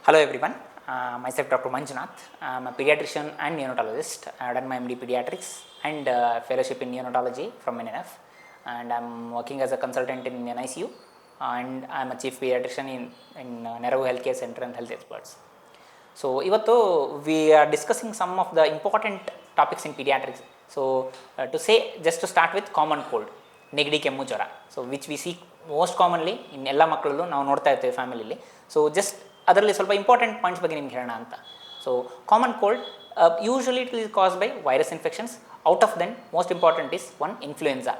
Hello everyone, myself Dr. Manjunath. I'm a pediatrician and neonatologist. I've done my MD Pediatrics and fellowship in neonatology from NNF, and I'm working as a consultant in NICU, and I'm a chief pediatrician in Neravu Healthcare Center and Health Experts. So ಇವತ್ತು we are discussing some of the important topics in pediatrics. So to say, just to start with common cold, ನೆಗಡಿ ಕೆಮ್ಮು ಜ್ವರ, so which we see most commonly in ಎಲ್ಲ ಮಕ್ಕಳಲ್ಲೂ ನಾವು ನೋಡ್ತಾ ಇರ್ತೇವೆ ಫ್ಯಾಮಿಲಿಲಿ. So just ಅದರಲ್ಲಿ ಸ್ವಲ್ಪ ಇಂಪಾರ್ಟೆಂಟ್ ಪಾಯಿಂಟ್ಸ್ ಬಗ್ಗೆ ನಿಮ್ಗೆ ಹೇಳೋಣ ಅಂತ. So common cold usually it is cause by virus infections. Out of then most important is one influenza,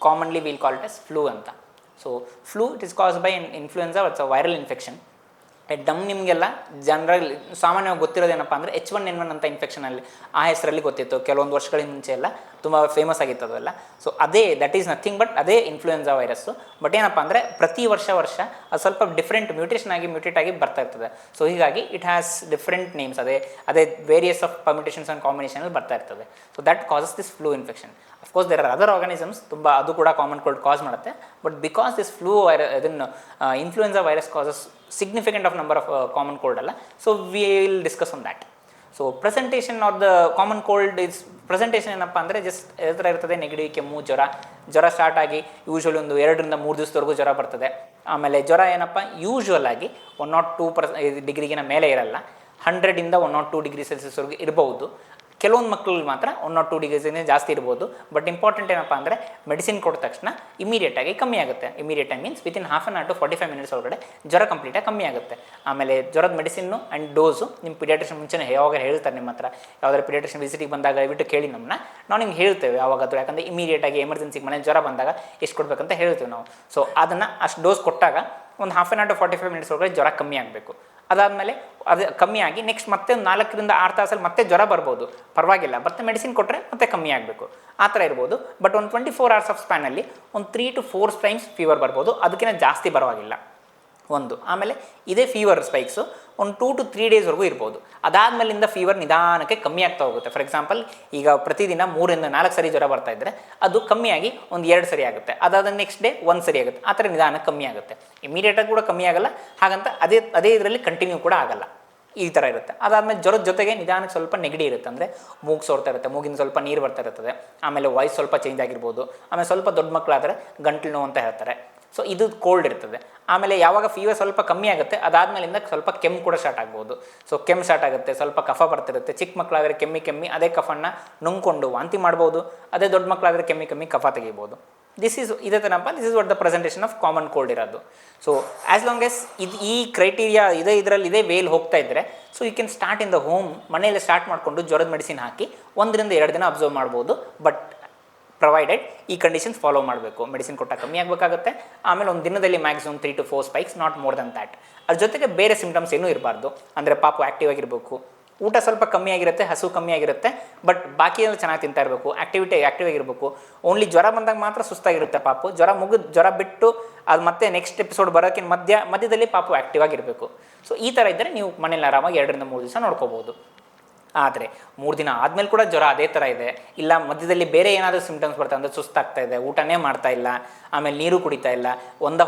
commonly will call it as flu ಅಂತ. So flu it is cause by influenza, it's a viral infection. ನಿಮಗೆಲ್ಲ general ಸಾಮಾನ್ಯವಾಗಿ ಗೊತ್ತಿರೋದೇನಪ್ಪ ಅಂದರೆ H1N1 ಅಂತ ಇನ್ಫೆಕ್ಷನಲ್ಲಿ ಆ ಹೆಸರಲ್ಲಿ ಗೊತ್ತಿತ್ತು ಕೆಲವೊಂದು ವರ್ಷಗಳ ಮುಂಚೆ ಎಲ್ಲ ತುಂಬ ಫೇಮಸ್ ಆಗಿತ್ತು ಅದೆಲ್ಲ. ಸೊ ಅದೇ ದಟ್ ಈಸ್ ನಥಿಂಗ್ ಬಟ್ ಅದೇ ಇನ್ಫ್ಲೂಯೆನ್ಸಾ ವೈರಸ್ಸು. ಬಟ್ ಏನಪ್ಪ ಅಂದರೆ ಪ್ರತಿ ವರ್ಷ ಅದು ಸ್ವಲ್ಪ ಡಿಫ್ರೆಂಟ್ ಮ್ಯೂಟೇಟ್ ಆಗಿ ಬರ್ತಾ ಇರ್ತದೆ. ಸೊ ಹೀಗಾಗಿ ಇಟ್ ಹ್ಯಾಸ್ ಡಿಫ್ರೆಂಟ್ ನೇಮ್ಸ್, ಅದೇ ವೇರಿಯಸ್ ಆಫ್ ಪರ್ಮಿಟೇಷನ್ಸ್ ಆ್ಯಂಡ್ ಕಾಂಬಿನೇಷನಲ್ಲಿ ಬರ್ತಾ ಇರ್ತದೆ. So that causes this flu infection. Of course there are other organisms ತುಂಬ ಅದು ಕೂಡ ಕಾಮನ್ ಕೋಲ್ಡ್ ಕಾಸ್ ಮಾಡುತ್ತೆ. ಬಟ್ ಬಿಕಾಸ್ ದಿಸ್ ಫ್ಲೂ ಇದನ್ನು influenza virus causes significant of number of common cold ಅಲ್ಲ. So we will discuss on that. So presentation of the common cold is presentation ಏನಪ್ಪ ಅಂದರೆ just ಥರ ಇರ್ತದೆ, ನೆಗಡಿ ಕೆಮ್ಮು ಜ್ವರ ಸ್ಟಾರ್ಟ್ ಆಗಿ ಯೂಶ್ವಲಿ ಒಂದು 2 ರಿಂದ 3 ದಿವಸದವರೆಗೂ ಜ್ವರ ಬರ್ತದೆ. ಆಮೇಲೆ ಜ್ವರ ಏನಪ್ಪ ಯೂಶ್ವಲ್ ಆಗಿ 102 ಡಿಗ್ರಿಗಿನ ಮೇಲೆ ಇರಲ್ಲ, 100 ಇಂದ 102 ಡಿಗ್ರಿ ಸೆಲ್ಸಿಯಸ್ವರೆಗೂ ಇರಬಹುದು. ಕೆಲವೊಂದು ಮಕ್ಕಳು ಮಾತ್ರ 102 ಡಿಗ್ರೀಸಿಂದ ಜಾಸ್ತಿ ಇರ್ಬೋದು. ಬಟ್ ಇಂಪಾರ್ಟೆಂಟ್ ಏನಪ್ಪ ಅಂದರೆ ಮೆಡಿಸಿನ್ ಕೊಟ್ಟ ತಕ್ಷಣ ಇಮಿಡಿಯೇಟಾಗಿ ಕಮ್ಮಿ ಆಗುತ್ತೆ. Immediate means within half an hour to 45 minutes ಒಳಗಡೆ ಜ್ವರ ಕಂಪ್ಲೀಟಾಗಿ ಕಮ್ಮಿ ಆಗುತ್ತೆ. ಆಮೇಲೆ ಜ್ವರದ ಮೆಡಿಸಿನ್ನು ಆ್ಯಂಡ್ ಡೋಸು ನಿಮ್ಮ ಪಿಡಿಯಾಟ್ರಿಷನ್ ಮುಂಚೆನೇ ಯಾವಾಗ ಹೇಳ್ತಾರೆ ನಿಮ್ಮ ಹತ್ರ, ಯಾವುದಾದ್ರು ಪಿಡಿಯಾಟ್ರಿಷನ್ ವಿಸಿಟಿಗೆ ಬಂದಾಗ ದಯವಿಟ್ಟು ಕೇಳಿ ನಮ್ಮನ್ನ, ನಾವು ನಿಮ್ಗೆ ಹೇಳ್ತೇವೆ ಯಾವಾಗಾದರೂ. ಯಾಕಂದರೆ ಇಮಿಡಿಯೇಟಾಗಿ ಎಮರ್ಜೆನ್ಸಿಗೆ ಮನೆ ಜ್ವರ ಬಂದಾಗ ಎಷ್ಟು ಕೊಡಬೇಕಂತ ಹೇಳ್ತೇವೆ ನಾವು. ಸೊ ಅದನ್ನು ಅಷ್ಟು ಡೋಸ್ ಕೊಟ್ಟಾಗ ಒಂದು half an hour to 45 minutes ಒಳಗಡೆ ಜ್ವರ ಕಮ್ಮಿ ಆಗಬೇಕು. ಅದಾದಮೇಲೆ ಅದು ಕಮ್ಮಿಯಾಗಿ ನೆಕ್ಸ್ಟ್ ಮತ್ತೆ ಒಂದು 4 ರಿಂದ 6 ತಾಸಲ್ಲಿ ಮತ್ತೆ ಜ್ವರ ಬರ್ಬೋದು, ಪರವಾಗಿಲ್ಲ, ಮತ್ತೆ ಮೆಡಿಸಿನ್ ಕೊಟ್ಟರೆ ಮತ್ತೆ ಕಮ್ಮಿ ಆಗಬೇಕು, ಆ ಥರ ಇರ್ಬೋದು. ಬಟ್ ಒಂದು 24 hours ಆಫ್ ಸ್ಪ್ಯಾನಲ್ಲಿ ಒಂದು 3 to 4 ಟೈಮ್ಸ್ ಫೀವರ್ ಬರ್ಬೋದು, ಅದಕ್ಕಿಂತ ಜಾಸ್ತಿ ಬರವಾಗಿಲ್ಲ ಒಂದು. ಆಮೇಲೆ ಇದೇ ಫೀವರ್ ಸ್ಪೈಕ್ಸು ಒಂದು 2 to 3 ಡೇಸ್ವರೆಗೂ ಇರ್ಬೋದು. ಅದಾದಮೇಲಿಂದ ಫೀವರ್ ನಿಧಾನಕ್ಕೆ ಕಮ್ಮಿ ಆಗ್ತಾ ಹೋಗುತ್ತೆ. ಫಾರ್ ಎಕ್ಸಾಂಪಲ್ ಈಗ ಪ್ರತಿದಿನ 3 ರಿಂದ 4 ಸರಿ ಜ್ವರ ಬರ್ತಾ ಇದ್ದರೆ ಅದು ಕಮ್ಮಿಯಾಗಿ ಒಂದು 2 ಸರಿ ಆಗುತ್ತೆ, ಅದಾದ ನೆಕ್ಸ್ಟ್ ಡೇ 1 ಸರಿ ಆಗುತ್ತೆ. ಆ ಥರ ನಿಧಾನಕ್ಕೆ ಕಮ್ಮಿ ಆಗುತ್ತೆ. ಇಮಿಡಿಯೇಟಾಗಿ ಕೂಡ ಕಮ್ಮಿ ಆಗಲ್ಲ, ಹಾಗಂತ ಅದೇ ಇದರಲ್ಲಿ ಕಂಟಿನ್ಯೂ ಕೂಡ ಆಗಲ್ಲ, ಈ ಥರ ಇರುತ್ತೆ. ಅದಾದಮೇಲೆ ಜ್ವರದ ಜೊತೆಗೆ ನಿಧಾನಕ್ಕೆ ಸ್ವಲ್ಪ ನೆಗಡಿ ಇರುತ್ತೆ, ಅಂದರೆ ಮೂಗು ಸೋರ್ತಾ ಇರುತ್ತೆ, ಮೂಗಿನ ಸ್ವಲ್ಪ ನೀರು ಬರ್ತಾ ಇರ್ತದೆ. ಆಮೇಲೆ ವಾಯ್ಸ್ ಸ್ವಲ್ಪ ಚೇಂಜ್ ಆಗಿರ್ಬೋದು. ಆಮೇಲೆ ಸ್ವಲ್ಪ ದೊಡ್ಡ ಮಕ್ಕಳಾದರೆ ಗಂಟ್ಲು ನೋವು ಅಂತ ಹೇಳ್ತಾರೆ. ಸೊ ಇದು ಕೋಲ್ಡ್ ಇರ್ತದೆ. ಆಮೇಲೆ ಯಾವಾಗ ಫೀವರ್ ಸ್ವಲ್ಪ ಕಮ್ಮಿ ಆಗುತ್ತೆ ಅದಾದಮೇಲಿಂದ ಸ್ವಲ್ಪ ಕೆಮ್ಮು ಕೂಡ ಸ್ಟಾರ್ಟ್ ಆಗ್ಬೋದು. ಸೊ ಕೆಮ್ಮು ಸ್ಟಾರ್ಟ್ ಆಗುತ್ತೆ, ಸ್ವಲ್ಪ ಕಫ ಬರ್ತಿರುತ್ತೆ. ಚಿಕ್ಕ ಮಕ್ಕಳಾದರೆ ಕೆಮ್ಮಿ ಅದೇ ಕಫನ್ನು ನುಂಗ್ಕೊಂಡು ವಾಂತಿ ಮಾಡ್ಬೋದು. ಅದೇ ದೊಡ್ಡ ಮಕ್ಕಳಾದರೆ ಕೆಮ್ಮಿ ಕಫ ತೆಗಿಬೋದು. ಇದೇ ಥರಪ್ಪ this is what the presentation of common cold ಇರೋದು. ಸೊ ಆ್ಯಸ್ ಲಾಂಗ್ ಎಸ್ ಈ ಕ್ರೈಟೀರಿಯಾ ಇದೇ ವೇಲ್ ಹೋಗ್ತಾ ಇದ್ದರೆ, so you can start in the home, ಮನೆಯಲ್ಲೇ ಸ್ಟಾರ್ಟ್ ಮಾಡಿಕೊಂಡು ಜ್ವರದ ಮೆಡಿಸಿನ್ ಹಾಕಿ 1 ರಿಂದ 2 ದಿನ ಅಬ್ಸರ್ವ್ ಮಾಡ್ಬೋದು. ಬಟ್ ಪ್ರೊವೈಡೆಡ್ ಈ ಕಂಡೀಷನ್ಸ್ ಫಾಲೋ ಮಾಡಬೇಕು. ಮೆಡಿಸಿನ್ ಕೊಟ್ಟಾಗ ಕಮ್ಮಿ ಆಗಬೇಕಾಗುತ್ತೆ. ಆಮೇಲೆ ಒಂದು ದಿನದಲ್ಲಿ maximum 3 to 4 spikes, not more than that. ಅದ್ರ ಜೊತೆಗೆ ಬೇರೆ ಸಿಂಪ್ಟಮ್ಸ್ ಏನೂ ಇರಬಾರ್ದು. ಅಂದರೆ ಪಾಪು ಆ್ಯಕ್ಟಿವ್ ಆಗಿರಬೇಕು, ಊಟ ಸ್ವಲ್ಪ ಕಮ್ಮಿ ಆಗಿರುತ್ತೆ, ಹಸು ಕಮ್ಮಿ ಆಗಿರುತ್ತೆ, ಬಟ್ ಬಾಕಿ ಎಲ್ಲ ಚೆನ್ನಾಗಿ ತಿಂತಾ ಇರಬೇಕು, ಆ್ಯಕ್ಟಿವ್ ಆಗಿರಬೇಕು. ಓನ್ಲಿ ಜ್ವರ ಬಂದಾಗ ಮಾತ್ರ ಸುಸ್ತಾಗಿರುತ್ತೆ ಪಾಪು. ಜ್ವರ ಬಿಟ್ಟು ಅದು ಮತ್ತೆ ನೆಕ್ಸ್ಟ್ ಎಪಿಸೋಡ್ ಬರೋಕ್ಕಿಂತ ಮಧ್ಯದಲ್ಲಿ ಪಾಪು ಆ್ಯಕ್ಟಿವ್ ಆಗಿರಬೇಕು. ಸೊ ಈ ಥರ ಇದ್ದರೆ ನೀವು ಮನೇಲಿ ಆರಾಮಾಗಿ 2 ರಿಂದ 3 ದಿವಸ ನೋಡ್ಕೋಬೋದು. ಆದರೆ 3 ದಿನ ಆದಮೇಲೆ ಕೂಡ ಜ್ವರ ಅದೇ ಥರ ಇದೆ, ಇಲ್ಲ ಮಧ್ಯದಲ್ಲಿ ಬೇರೆ ಏನಾದರೂ ಸಿಂಪ್ಟಮ್ಸ್ ಬರ್ತಾ ಅಂದರೆ ಸುಸ್ತಾಗ್ತಾ ಇದೆ, ಊಟನೇ ಮಾಡ್ತಾ ಇಲ್ಲ, ಆಮೇಲೆ ನೀರು ಕುಡಿತಾ ಇಲ್ಲ,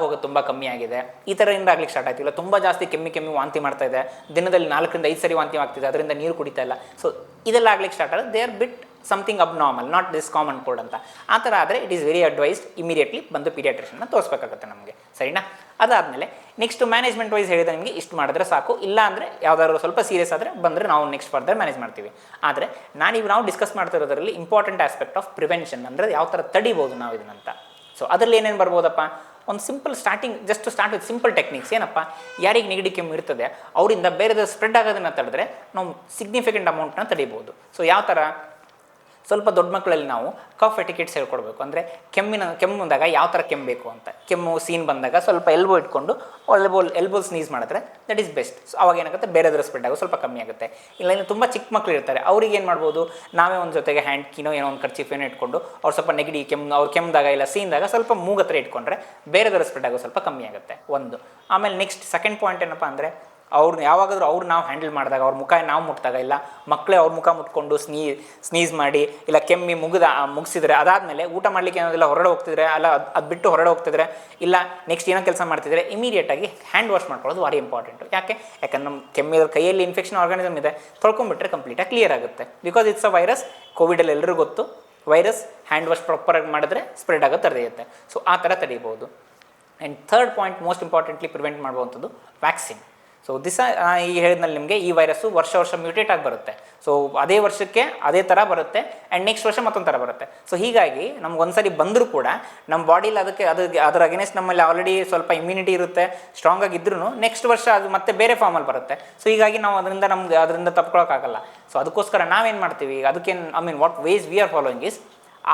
ಹೋಗೋದು ತುಂಬ ಕಮ್ಮಿ ಆಗಿದೆ, ಈ ಥರದಿಂದ ಆಗ್ಲಿಕ್ಕೆ ಸ್ಟಾರ್ಟ್ ಆಯ್ತಿಲ್ಲ, ತುಂಬ ಜಾಸ್ತಿ ಕೆಮ್ಮಿ ವಾಂತಿ ಮಾಡ್ತಾ ಇದೆ, ದಿನದಲ್ಲಿ 4 ರಿಂದ 5 ಸರಿ ವಾಂತಿ ಆಗ್ತಿದೆ, ಅದರಿಂದ ನೀರು ಕುಡಿತಾ ಇಲ್ಲ. ಸೊ ಇದೆಲ್ಲ ಆಗ್ಲಿಕ್ಕೆ ಸ್ಟಾರ್ಟ್ ಆಗಿದೆ. They are bit something abnormal, not this common cold ಅಂತ. ಆ ಥರ ಆದರೆ it is very advised immediately ಬಂದು ಪೀಡಿಯಾಟ್ರಿಷನ್ನ ತೋರಿಸ್ಬೇಕಾಗುತ್ತೆ ನಮಗೆ, ಸರಿನಾ? ಅದಾದಮೇಲೆ ನೆಕ್ಸ್ಟ್ ಮ್ಯಾನೇಜ್ಮೆಂಟ್ ವೈಸ್ ಹೇಳಿದ್ರೆ ನಿಮಗೆ ಇಷ್ಟು ಮಾಡಿದ್ರೆ ಸಾಕು. ಇಲ್ಲ ಅಂದರೆ ಯಾವುದಾದ್ರು ಸ್ವಲ್ಪ ಸೀರಿಯಸ್ ಆದರೆ ಬಂದರೆ ನಾವು ನೆಕ್ಸ್ಟ್ ಫರ್ದರ್ ಮ್ಯಾನೇಜ್ ಮಾಡ್ತೀವಿ. ಆದರೆ ನಾವು ಡಿಸ್ಕಸ್ ಮಾಡ್ತಿರೋದ್ರಲ್ಲಿ ಇಂಪಾರ್ಟೆಂಟ್ ಆಸ್ಪೆಕ್ಟ್ ಆಫ್ ಪ್ರಿವೆನ್ಷನ್, ಅಂದರೆ ಯಾವ ಥರ ತಡಿಬೋದು ನಾವು ಇದನ್ನಂತ. ಸೊ ಅದರಲ್ಲಿ ಏನೇನು ಬರ್ಬೋದಪ್ಪ? ಒಂದು simple just start with simple techniques. ಏನಪ್ಪ, ಯಾರಿಗೆ ನೆಗಡಿ ಕೆಮ್ಮು ಇರ್ತದೆ ಅವರಿಂದ ಬೇರೆ ಸ್ಪ್ರೆಡ್ ಆಗೋದನ್ನು ತಡೆದ್ರೆ ನಾವು ಸಿಗ್ನಿಫಿಕೆಂಟ್ ಅಮೌಂಟ್ನ ತಡಿಬೋದು. ಸೊ ಯಾವ ಥರ? ಸ್ವಲ್ಪ ದೊಡ್ಡ ಮಕ್ಕಳಲ್ಲಿ ನಾವು ಕಫ್ ಎಟಿಕೆಟ್ಸ್ ಹೇಳ್ಕೊಡ್ಬೇಕು. ಅಂದರೆ ಕೆಮ್ಮು ಬಂದಾಗ ಯಾವ ಥರ ಕೆಮ್ಮಬೇಕು ಅಂತ. ಕೆಮ್ಮು ಸೀನ್ ಬಂದಾಗ ಸ್ವಲ್ಪ ಎಲ್ಬೋ ಇಟ್ಕೊಂಡು ಎಲ್ಬೋ ಸ್ನೀಸ್ ಮಾಡಿದ್ರೆ ದಟ್ ಈಸ್ ಬೆಸ್ಟ್. ಸೊ ಅವಾಗ ಏನಾಗುತ್ತೆ, ಬೇರೆದ್ರ ಸ್ಪ್ರೆಡ್ ಆಗೋ ಸ್ವಲ್ಪ ಕಮ್ಮಿ ಆಗುತ್ತೆ. ಇಲ್ಲ ಇನ್ನು ತುಂಬ ಚಿಕ್ಕ ಮಕ್ಕಳು ಇರ್ತಾರೆ, ಅವ್ರಿಗೆ ಏನು ಮಾಡ್ಬೋದು, ನಾವೇ ಒಂದು ಜೊತೆಗೆ ಏನೋ ಒಂದು ಕರ್ಚೀಫೇನೋ ಇಟ್ಕೊಂಡು ಅವ್ರು ಸ್ವಲ್ಪ ನೆಗಡಿ ಅವ್ರು ಕೆಮ್ಮಿದಾಗ ಇಲ್ಲ ಸೀನ್ದಾಗ ಸ್ವಲ್ಪ ಮೂಗತ್ರ ಇಟ್ಕೊಂಡ್ರೆ ಬೇರೆದರ ಸ್ಪ್ರೆಡ್ ಆಗೋ ಸ್ವಲ್ಪ ಕಮ್ಮಿ ಆಗುತ್ತೆ ಒಂದು. ಆಮೇಲೆ ನೆಕ್ಸ್ಟ್ ಸೆಕೆಂಡ್ ಪಾಯಿಂಟ್ ಏನಪ್ಪ ಅಂದರೆ ಅವ್ರನ್ನ ಯಾವಾಗಾದ್ರೂ ಅವ್ರು ನಾವು ಹ್ಯಾಂಡಲ್ ಮಾಡಿದಾಗ, ಅವ್ರ ಮುಖ ನಾವು ಮುಟ್ಟಿದಾಗ, ಇಲ್ಲ ಮಕ್ಕಳೇ ಅವ್ರ ಮುಖ ಮುಟ್ಕೊಂಡು ಸ್ನೀಸ್ ಮಾಡಿ, ಇಲ್ಲ ಕೆಮ್ಮಿ ಮುಗಿಸಿದ್ರೆ, ಅದಾದಮೇಲೆ ಊಟ ಮಾಡಲಿಕ್ಕೆ ಏನಾದಿಲ್ಲ ಹೊರಡೆ ಹೋಗ್ತಿದ್ರೆ, ಅಲ್ಲ ಅದು ಬಿಟ್ಟು ಹೊರಡೆ ಹೋಗ್ತಿದ್ರೆ, ಇಲ್ಲ ನೆಕ್ಸ್ಟ್ ಏನೋ ಕೆಲಸ ಮಾಡ್ತಿದ್ರೆ, ಇಮಿಡಿಯೇಟಾಗಿ ಹ್ಯಾಂಡ್ ವಾಶ್ ಮಾಡ್ಕೊಳ್ಳೋದು ಭಾರಿ ಇಂಪಾರ್ಟೆಂಟು. ಯಾಕಂದ್ರೆ ನಮ್ಮ ಕೆಮ್ಮಿದ ಕೈಯಲ್ಲಿ ಇನ್ಫೆಕ್ಷನ್ ಆರ್ಗಾನಿಸಮ್ ಇದೆ, ತೊಳ್ಕೊಂಡ್ಬಿಟ್ರೆ ಕಂಪ್ಲೀಟಾಗಿ ಕ್ಲಿಯರ್ ಆಗುತ್ತೆ. Because it's a virus. ಕೋವಿಡಲ್ಲಿ ಎಲ್ಲರಿಗೂ ಗೊತ್ತು, ವೈರಸ್ ಹ್ಯಾಂಡ್ ವಾಶ್ ಪ್ರಾಪರಾಗಿ ಮಾಡಿದ್ರೆ ಸ್ಪ್ರೆಡ್ ಆಗೋದು ತಡೆಯುತ್ತೆ. ಸೊ ಆ ಥರ ತಡೀಬೋದು. And third point most importantly prevent ಮಾಡುವಂಥದ್ದು ವ್ಯಾಕ್ಸಿನ್. ಸೊ ಈ ಹೇಳಿದ್ನಲ್ಲಿ ನಿಮಗೆ ಈ ವೈರಸ್ಸು ವರ್ಷ ಮ್ಯೂಟೇಟ್ ಆಗಿ ಬರುತ್ತೆ. ಸೊ ಅದೇ ವರ್ಷಕ್ಕೆ ಅದೇ ಥರ ಬರುತ್ತೆ, ಆ್ಯಂಡ್ ನೆಕ್ಸ್ಟ್ ವರ್ಷ ಮತ್ತೊಂದು ಥರ ಬರುತ್ತೆ. ಸೊ ಹೀಗಾಗಿ ನಮ್ಗೆ ಒಂದ್ಸರಿ ಬಂದರೂ ಕೂಡ ನಮ್ಮ ಬಾಡಿಲಿ ಅದರ ಅಗೇನೆಸ್ಟ್ ನಮ್ಮಲ್ಲಿ ಆಲ್ರೆಡಿ ಸ್ವಲ್ಪ ಇಮ್ಯುನಿಟಿ ಇರುತ್ತೆ, ಸ್ಟ್ರಾಂಗ್ ಆಗಿದ್ರೂ ನೆಕ್ಸ್ಟ್ ವರ್ಷ ಅದು ಮತ್ತೆ ಬೇರೆ ಫಾರ್ಮಲ್ಲಿ ಬರುತ್ತೆ. ಸೊ ಹೀಗಾಗಿ ನಾವು ಅದರಿಂದ ತಪ್ಕೊಳ್ಳೋಕ್ಕಾಗಲ್ಲ. ಸೊ ಅದಕ್ಕೋಸ್ಕರ ನಾವೇನು ಮಾಡ್ತೀವಿ, ಅದಕ್ಕೇನು what ways we are following is,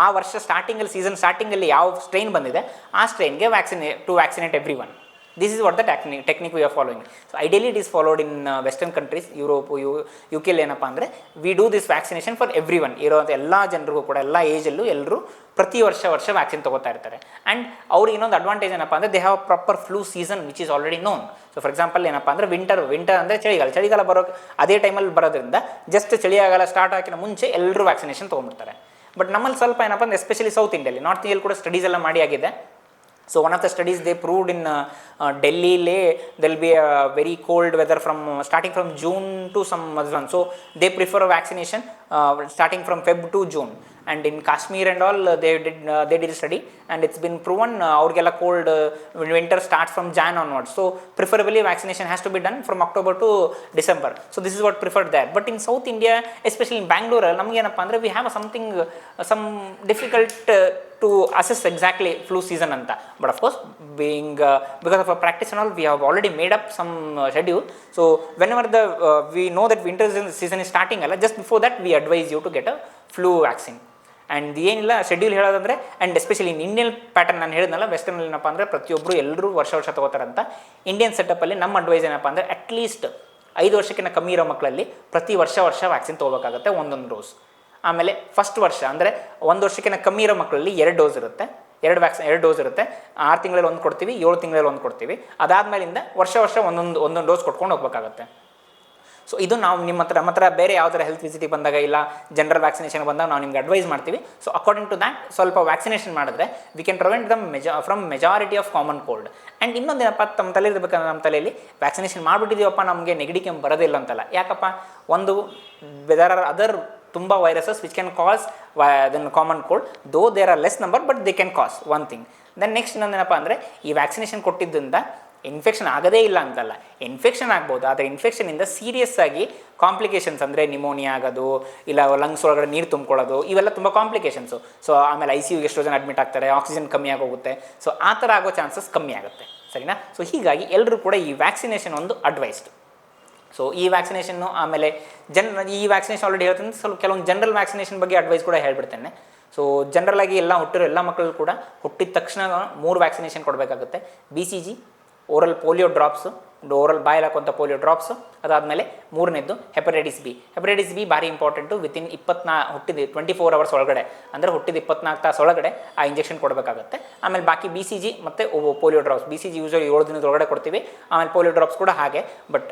ಆ ವರ್ಷ ಸೀಸನ್ ಸ್ಟಾರ್ಟಿಂಗಲ್ಲಿ ಯಾವ ಸ್ಟ್ರೈನ್ ಬಂದಿದೆ ಆ ಸ್ಟ್ರೈನ್ಗೆ vaccinate every one. This is what the technique we are following. So ideally it is followed in Western countries, Europe, UK ಏನಪ್ಪ ಅಂದರೆ we do this vaccination for everyone. ಇರೋಂಥ ಎಲ್ಲ ಜನರಿಗೂ ಕೂಡ, ಎಲ್ಲ ಏಜಲ್ಲೂ ಎಲ್ಲರೂ ಪ್ರತಿ ವರ್ಷ ವ್ಯಾಕ್ಸಿನ್ ತೊಗೋತಾ ಇರ್ತಾರೆ. ಆ್ಯಂಡ್ ಅವ್ರಿಗೆ ಇನ್ನೊಂದು ಅಡ್ವಾಂಟೇಜ್ ಏನಪ್ಪ ಅಂದರೆ they have proper flu season which is already known. So for example ಏನಪ್ಪ ಅಂದರೆ ವಿಂಟರ್ ಅಂದರೆ ಚಳಿಗಾಲ ಬರೋಕ್ಕೆ ಅದೇ ಟೈಮಲ್ಲಿ ಬರೋದ್ರಿಂದ ಜಸ್ಟ್ ಚಳಿಗಾಲ ಸ್ಟಾರ್ಟ್ ಆಗಿನ ಮುಂಚೆ ಎಲ್ಲರೂ ವ್ಯಾಕ್ಸಿನೇಷನ್ ತೊಗೊಂಡ್ಬಿಡ್ತಾರೆ. ಬಟ್ ನಮ್ಮಲ್ಲಿ ಸ್ವಲ್ಪ ಏನಪ್ಪ ಅಂದರೆ ಎಸ್ಪೆಷಲಿ ಸೌತ್ ಇಂಡಿಯಲ್ಲಿ, ನಾರ್ತ್ ಇಂಡಿಯಲ್ಲಿ ಕೂಡ ಸ್ಟಡೀಸ್ ಎಲ್ಲ ಮಾಡಿ ಆಗಿದೆ. So one of the studies they proved in Delhi, there will be a very cold weather starting from June to some months. So they prefer vaccination starting from Feb to June. And in Kashmir and all, they did a study, and it's been proven ಅವ್ರಿಗೆಲ್ಲ cold winter starts from Jan onwards. So preferably vaccination has to be done from October to December. So this is what preferred there. But in South India, especially in Bangalore, ನಮಗೆ ಏನಪ್ಪ ಅಂದರೆ we have some difficult to assess exactly flu season anta. But of course, because of our practice and all, we have already made up some schedule. So whenever we know that winter season is starting, just before that we advise you to get a flu vaccine. And ಏನಿಲ್ಲ schedule ಹೇಳೋದಂದರೆ, and especially in Indian pattern ನಾನು ಹೇಳಿದ್ನಲ್ಲ, ವೆಸ್ಟರ್ನಲ್ಲಿ ಏನಪ್ಪ ಅಂದರೆ ಪ್ರತಿಯೊಬ್ಬರು ಎಲ್ಲರೂ ವರ್ಷ ತೊಗೋತಾರಂತ. Indian ಸೆಟಪ್ಪಲ್ಲಿ ನಮ್ಮ ಅಡ್ವೈಸ್ ಏನಪ್ಪ ಅಂದರೆ ಅಟ್ಲೀಸ್ಟ್ 5 ವರ್ಷಕ್ಕಿಂತ ಕಮ್ಮಿ ಇರೋ ಮಕ್ಕಳಲ್ಲಿ ಪ್ರತಿ ವರ್ಷ ವ್ಯಾಕ್ಸಿನ್ ತೊಗೋಬೇಕಾಗುತ್ತೆ, 1 ಡೋಸ್. ಆಮೇಲೆ ಫಸ್ಟ್ ವರ್ಷ ಅಂದರೆ 1 ವರ್ಷಕ್ಕಿಂತ ಕಮ್ಮಿ ಇರೋ ಮಕ್ಕಳಲ್ಲಿ 2 ಡೋಸ್ ಇರುತ್ತೆ, 2 ಡೋಸ್ ಇರುತ್ತೆ. 6 ತಿಂಗಳಲ್ಲಿ 1 ಕೊಡ್ತೀವಿ, 7 ತಿಂಗಳಲ್ಲಿ 1 ಕೊಡ್ತೀವಿ. ಅದಾದಮೇಲಿಂದ ವರ್ಷ ಒಂದೊಂದು ಡೋಸ್ ಕೊಟ್ಕೊಂಡು ಹೋಗ್ಬೇಕಾಗತ್ತೆ. ಸೊ ಇದು ನಾವು ನಮ್ಮ ಹತ್ರ ಬೇರೆ ಯಾವ ಥರ ಹೆಲ್ತ್ ವಿಸಿಟಿಗೆ ಬಂದಾಗ, ಇಲ್ಲ ಜನರಲ್ ವ್ಯಾಕ್ಸಿನೇಷನ್ ಬಂದಾಗ ನಾವು ನಿಮ್ಗೆ ಅಡ್ವೈಸ್ ಮಾಡ್ತೀವಿ. ಸೊ ಅಕಾರ್ಡಿಂಗ್ ಟು ದ್ಯಾಟ್ ಸ್ವಲ್ಪ ವ್ಯಾಕ್ಸಿನೇಷನ್ ಮಾಡಿದ್ರೆ we can prevent dum from majority of common cold. And ಇನ್ನೊಂದೇನಪ್ಪ, ನಮ್ಮ ತಲೆ ಇರಬೇಕಂದ್ರೆ ನಮ್ಮ ತಲೆಯಲ್ಲಿ ವ್ಯಾಕ್ಸಿನೇಷನ್ ಮಾಡಿಬಿಟ್ಟಿದ್ದೀವಪ್ಪ ನಮಗೆ ನೆಗಡಿ ಕೆಮ್ಮು ಬರೋದಿಲ್ಲ ಅಂತಲ್ಲ. ಯಾಕಪ್ಪ, ವೆದರ್ ಆರ್ ಅದರ್ ತುಂಬ viruses which can cause then common cold, though there are less number but they can cause one thing. Then next ಇನ್ನೊಂದೇನಪ್ಪ ಅಂದರೆ ಈ ವ್ಯಾಕ್ಸಿನೇಷನ್ ಕೊಟ್ಟಿದ್ದರಿಂದ ಇನ್ಫೆಕ್ಷನ್ ಆಗೋದೇ ಇಲ್ಲ ಅಂತಲ್ಲ, ಇನ್ಫೆಕ್ಷನ್ ಆಗ್ಬೋದು. ಆದರೆ ಇನ್ಫೆಕ್ಷನಿಂದ ಸೀರಿಯಸ್ ಆಗಿ ಕಾಂಪ್ಲಿಕೇಶನ್ಸ್ ಅಂದರೆ ನಿಮೋನಿಯಾ ಆಗೋದು, ಇಲ್ಲ ಲಂಗ್ಸ್ ಒಳಗಡೆ ನೀರು ತುಂಬ್ಕೊಳ್ಳೋದು, ಇವೆಲ್ಲ ತುಂಬ ಕಾಂಪ್ಲಿಕೇಶನ್ಸು. ಸೊ ಆಮೇಲೆ ICU ಎಷ್ಟೋ ಜನ ಅಡ್ಮಿಟ್ ಆಗ್ತಾರೆ, ಆಕ್ಸಿಜನ್ ಕಮ್ಮಿ ಆಗೋಗುತ್ತೆ. ಸೊ ಆ ಥರ ಆಗೋ ಚಾನ್ಸಸ್ ಕಮ್ಮಿ ಆಗುತ್ತೆ, ಸರಿನಾ? ಸೊ ಹೀಗಾಗಿ ಎಲ್ಲರೂ ಕೂಡ ಈ ವ್ಯಾಕ್ಸಿನೇಷನ್ ಒಂದು ಅಡ್ವೈಸ್ಡ್. ಸೊ ಈ ವ್ಯಾಕ್ಸಿನೇಷನ್ನು ಆಮೇಲೆ ಈ ವ್ಯಾಕ್ಸಿನೇಷನ್ ಆಲ್ರೆಡಿ ಹೇಳ್ತೀನಿ, ಸ್ವಲ್ಪ ಕೆಲವೊಂದು ಜನರಲ್ ವ್ಯಾಕ್ಸಿನೇಷನ್ ಬಗ್ಗೆ ಅಡ್ವೈಸ್ ಕೂಡ ಹೇಳ್ಬಿಡ್ತೇನೆ. ಸೊ ಜನರಲಾಗಿ ಹುಟ್ಟಿರೋ ಎಲ್ಲ ಮಕ್ಕಳು ಕೂಡ ಹುಟ್ಟಿದ ತಕ್ಷಣ 3 ವ್ಯಾಕ್ಸಿನೇಷನ್ ಕೊಡಬೇಕಾಗುತ್ತೆ. BCG, oral polio drops, oral ಬಾಯಲ್ಲಿ ಹಾಕುವಂಥ ಪೋಲಿಯೋ ಡ್ರಾಪ್ಸು. ಅದಾದಮೇಲೆ 3ನೇದ್ದು ಹೆಪಟೈಟಿಸ್ ಬಿ ಭಾರಿ ಇಂಪಾರ್ಟೆಂಟು. ವಿತಿನ್ 24 ಅವರ್ಸ್ ಒಳಗಡೆ, ಅಂದರೆ ಹುಟ್ಟಿದ 24 ತಾಸು ಒಳಗಡೆ ಆ ಇಂಜೆಕ್ಷನ್ ಕೊಡಬೇಕಾಗುತ್ತೆ. ಆಮೇಲೆ ಬಾಕಿ BCG ಮತ್ತು ಪೋಲಿಯೋ ಡ್ರಾಪ್ಸ್. BCG ಯೂಶ್ವಲಿ 7 ದಿನದ ಒಳಗಡೆ ಕೊಡ್ತೀವಿ. ಆಮೇಲೆ ಪೋಲಿಯೋ ಡ್ರಾಪ್ಸ್ ಕೂಡ ಹಾಗೆ. ಬಟ್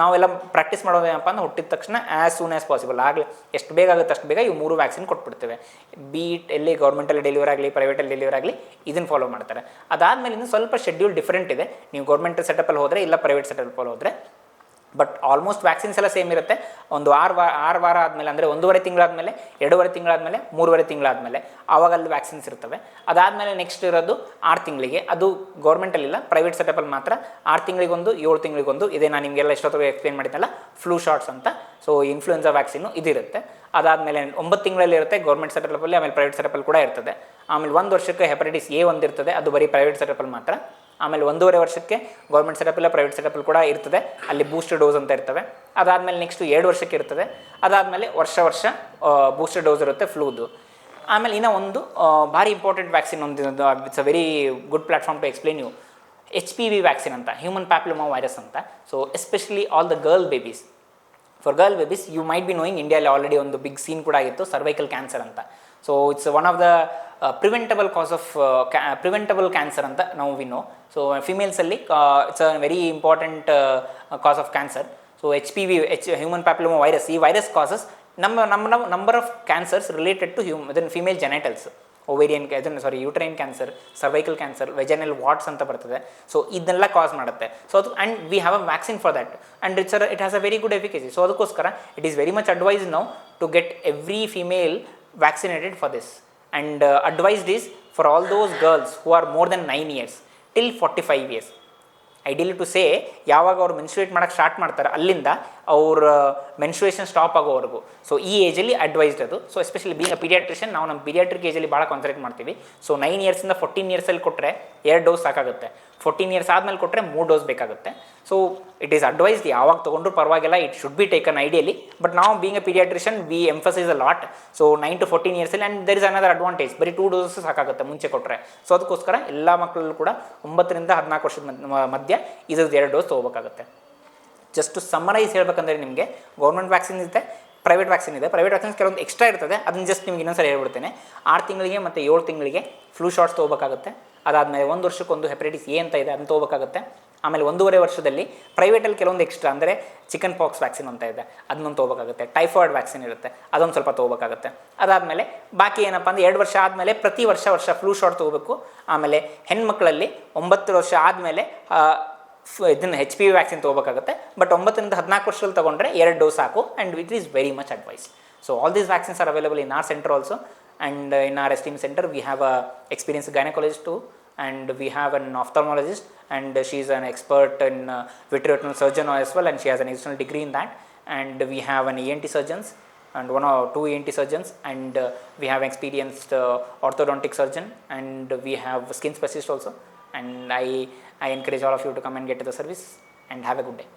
ನಾವೆಲ್ಲ ಪ್ರಾಕ್ಟೀಸ್ ಮಾಡೋದೇನಪ್ಪ ಅಂದ್ರೆ ಹುಟ್ಟಿದ ತಕ್ಷಣ ಆ್ಯಸ್ ಸೂನ್ ಆ್ಯಸ್ ಪಾಸಿಬಲ್ ಆಗಲಿ, ಎಷ್ಟು ಬೇಗ ಆಗುತ್ತೆ ಅಷ್ಟು ಬೇಗ ಇವು 3 ವ್ಯಾಕ್ಸಿನ್ ಕೊಟ್ಬಿಡ್ತೇವೆ. ಬೀಟ್ ಎಲ್ಲಿ ಗೌರ್ಮೆಂಟಲ್ಲಿ ಡೆಲಿವರಿ ಆಗಲಿ, ಪ್ರೈವೇಟಲ್ಲಿ ಡೆಲಿವರಿ ಆಗಲಿ, ಇದನ್ನು ಫಾಲೋ ಮಾಡ್ತಾರೆ. ಅದಾದಮೇಲೆ ಇನ್ನೂ ಸ್ವಲ್ಪ ಶೆಡ್ಯೂಲ್ ಡಿಫ್ರೆಂಟ್ ಇದೆ. ನೀವು ಗೌರ್ಮೆಂಟ್ ಸೆಟಪ್ಪಲ್ಲಿ ಹೋದರೆ, ಇಲ್ಲ ಪ್ರೈವೇಟ್ ಸೆಟಪ್ಪಲ್ಲಿ ಹೋದರೆ. ಬಟ್ ಆಲ್ಮೋಸ್ಟ್ ವ್ಯಾಕ್ಸಿನ್ಸ್ ಎಲ್ಲ ಸೇಮ್ ಇರುತ್ತೆ. ಒಂದು 6 ವಾರ ಆದಮೇಲೆ, ಅಂದರೆ 1.5 ತಿಂಗಳಾದಮೇಲೆ, 2.5 ತಿಂಗಳಾದಮೇಲೆ, 3.5 ತಿಂಗಳಾದಮೇಲೆ ಆವಾಗ ಅಲ್ಲಿ ವ್ಯಾಕ್ಸಿನ್ಸ್ ಇರ್ತವೆ. ಅದಾದಮೇಲೆ ನೆಕ್ಸ್ಟ್ ಇರೋದು 6 ತಿಂಗಳಿಗೆ. ಅದು ಗೌರ್ಮೆಂಟಲ್ಲಿಲ್ಲ, ಪ್ರೈವೇಟ್ ಸೆಟಪ್ಪಲ್ಲಿ ಮಾತ್ರ 6 ತಿಂಗಳಿಗೊಂದು, 7 ತಿಂಗಳಿಗೊಂದು. ಇದೇ ನಾನು ನಿಮಗೆಲ್ಲ ಎಷ್ಟೊತ್ತಿಗೆ ಎಕ್ಸ್ಪ್ಲೇನ್ ಮಾಡಿದ್ದಲ್ಲ, ಫ್ಲೂ ಶಾಟ್ಸ್ ಅಂತ. ಸೊ ಇನ್ಫ್ಲೂಯೆನ್ಸಾ ವ್ಯಾಕ್ಸಿನು ಇದಿರುತ್ತೆ. ಅದಾದಮೇಲೆ 9 ತಿಂಗಳಲ್ಲಿ ಇರುತ್ತೆ ಗೌರ್ಮೆಂಟ್ ಸೆಟಪ್ಪಲ್ಲಿ, ಆಮೇಲೆ ಪ್ರೈವೇಟ್ ಸೆಟಪ್ಪಲ್ಲಿ ಕೂಡ ಇರ್ತದೆ. ಆಮೇಲೆ 1 ವರ್ಷಕ್ಕೆ ಹೆಪಟೈಟಿಸ್ A ಇರ್ತದೆ, ಅದು ಬರೀ ಪ್ರೈವೇಟ್ ಸೆಟಪ್ಪಲ್ಲಿ ಮಾತ್ರ. ಆಮೇಲೆ 1.5 ವರ್ಷಕ್ಕೆ ಗೌರ್ಮೆಂಟ್ ಸೆಟಪ್ಪಲ್ಲ, ಪ್ರೈವೇಟ್ ಸೆಟಪ್ಪಲ್ಲಿ ಕೂಡ ಇರ್ತದೆ, ಅಲ್ಲಿ ಬೂಸ್ಟರ್ ಡೋಸ್ ಅಂತ ಇರ್ತವೆ. ಅದಾದಮೇಲೆ ನೆಕ್ಸ್ಟು 2 ವರ್ಷಕ್ಕೆ ಇರ್ತದೆ. ಅದಾದಮೇಲೆ ವರ್ಷ ಬೂಸ್ಟರ್ ಡೋಸ್ ಇರುತ್ತೆ ಫ್ಲೂದು. ಆಮೇಲೆ ಇನ್ನೂ ಒಂದು ಭಾರಿ ಇಂಪಾರ್ಟೆಂಟ್ ವ್ಯಾಕ್ಸಿನ್ ಒಂದು, it's a very good platform to explain you. HPV vaccine ಅಂತ, ಹ್ಯೂಮನ್ ಪ್ಯಾಪ್ಲೋಮಾ ವೈರಸ್ ಅಂತ. So especially all the girl babies. For girl babies you might be knowing, ಇಂಡಿಯಾದಲ್ಲಿ ಆಲ್ರೆಡಿ ಒಂದು ಬಿಗ್ ಸೀನ್ ಕೂಡ ಆಗಿತ್ತು, cervical cancer ಅಂತ. So it's one of the preventable cause of preventable cancer ಅಂತ ನಾವು we know. So ಫಿಮೇಲ್ಸಲ್ಲಿ it's a very important cause of cancer. So HPV human papilloma virus, ಈ virus causes number of cancers related to female genitals, ovarian uterine cancer, cervical cancer, vaginal warts ಅಂತ ಬರ್ತದೆ. So ಇದನ್ನೆಲ್ಲ cause ಮಾಡುತ್ತೆ. So ಅದು and we have a vaccine for that and it has a very good efficacy. So ಅದಕ್ಕೋಸ್ಕರ it is very much advise now to get every female vaccinated for this. And advised is for all those girls who are more than 9 years till 45 years. Ideally to say ಯಾವಾಗ ಅವ್ರು ಮೆನ್ಸ್ಟ್ರೇಟ್ ಮಾಡೋಕ್ಕೆ start ಮಾಡ್ತಾರೆ ಅಲ್ಲಿಂದ ಅವ್ರ menstruation stop ಆಗೋವರೆಗೂ. So ಈ ಏಜಲ್ಲಿ advised ಅದು. So especially being a paediatrician ನಾವು ನಮ್ಮ ಪೀಡಿಯಾಟ್ರಿಕ್ ಏಜಲ್ಲಿ ಭಾಳ ಕಾನ್ಸಂಟ್ರೇಟ್ ಮಾಡ್ತೀವಿ. ಸೊ 9 yearsಯಿಂದ 14 yearsಲ್ಲಿ ಕೊಟ್ಟರೆ 2 ಡೋಸ್ ಸಾಕಾಗುತ್ತೆ. 14 years ಆದಮೇಲೆ ಕೊಟ್ಟರೆ 3 ಡೋಸ್ ಬೇಕಾಗುತ್ತೆ. ಸೊ ಇಟ್ ಈಸ್ ಅಡ್ವೈಸ್ಡ್ ಯಾವಾಗ ತೊಗೊಂಡ್ರು ಪರವಾಗಿಲ್ಲ, it should be taken ideally. But ನಾವು being a paediatrician we emphasise a lot. So 9 to 14 yearsಲ್ಲಿ and there is another advantage, ಬರೀ 2 ಡೋಸಸ್ ಸಾಕಾಗುತ್ತೆ ಮುಂಚೆ ಕೊಟ್ಟರೆ. ಸೊ ಅದಕ್ಕೋಸ್ಕರ ಎಲ್ಲ ಮಕ್ಕಳಲ್ಲೂ ಕೂಡ 9ರಿಂದ 14 ವರ್ಷದ ಮಧ್ಯ ಇದ್ರದ್ದು 2 ಡೋಸ್ ತೊಗೋಬೇಕಾಗುತ್ತೆ. ಜಸ್ಟ್ ಟು ಸಮ್ಮರೈಸ್ ಹೇಳ್ಬೇಕಂದ್ರೆ ನಿಮಗೆ ಗೌರ್ಮೆಂಟ್ ವ್ಯಾಕ್ಸಿನ್ ಇದೆ, ಪ್ರೈವೇಟ್ ವ್ಯಾಕ್ಸಿನ್ ಇದೆ. ಪ್ರೈವೇಟ್ ವ್ಯಾಕ್ಸಿನ್ಸ್ ಕೆಲವೊಂದು ಎಕ್ಸ್ಟ್ರಾ ಇರ್ತದೆ, ಅದನ್ನು ಜಸ್ಟ್ ನಿಮ್ಗೆ ಇನ್ನೊಂದ್ಸರಿ ಹೇಳ್ಬಿಡ್ತೇನೆ. 6 ತಿಂಗಳಿಗೆ ಮತ್ತು 7 ತಿಂಗಳಿಗೆ ಫ್ಲೂ ಶಾಟ್ಸ್ ತೊಗೋಬೇಕಾಗುತ್ತೆ. ಅದಾದಮೇಲೆ 1 ವರ್ಷಕ್ಕೊಂದು ಹೆಪಟೈಟಿಸ್ ಎ ಅಂತ ಇದೆ, ಅದನ್ನು ತೊಗೋಬೇಕಾಗುತ್ತೆ. ಆಮೇಲೆ 1.5 ವರ್ಷದಲ್ಲಿ ಪ್ರೈವೇಟಲ್ಲಿ ಕೆಲವೊಂದು ಎಕ್ಸ್ಟ್ರಾ ಅಂದರೆ ಚಿಕನ್ ಪಾಕ್ಸ್ ವ್ಯಾಕ್ಸಿನ್ ಅಂತ ಇದೆ, ಅದನ್ನೊಂದು ತೊಗೋಬೇಕಾಗುತ್ತೆ. ಟೈಫಾಯ್ಡ್ ವ್ಯಾಕ್ಸಿನ್ ಇರುತ್ತೆ, ಅದೊಂದು ಸ್ವಲ್ಪ ತೊಗೋಬೇಕಾಗುತ್ತೆ. ಅದಾದಮೇಲೆ ಬಾಕಿ ಏನಪ್ಪ ಅಂದರೆ 2 ವರ್ಷ ಆದಮೇಲೆ ಪ್ರತಿ ವರ್ಷ ಫ್ಲೂ ಶಾಟ್ ತೊಗೋಬೇಕು. ಆಮೇಲೆ ಹೆಣ್ಮಕ್ಳಲ್ಲಿ 9 ವರ್ಷ ಆದಮೇಲೆ ಇದನ್ನು HPV ವ್ಯಾಕ್ಸಿನ್ ತೊಗೋಬೇಕಾಗುತ್ತೆ. ಬಟ್ 9ರಿಂದ 14 ವರ್ಷದಲ್ಲಿ ತೊಗೊಂಡ್ರೆ 2 ಡೋಸ್ ಸಾಕು and it is very much advise. So all these vaccines are available in our centre also. And in our esteemed center we have a experienced gynecologist too, and we have an ophthalmologist, and she is an expert in vitreoretinal surgeon as well, and she has an additional degree in that. And we have an ENT surgeons and 1 or 2 ENT surgeons, and we have experienced orthodontic surgeon, and we have skin specialist also. And I encourage all of you to come and get to the service and have a good day.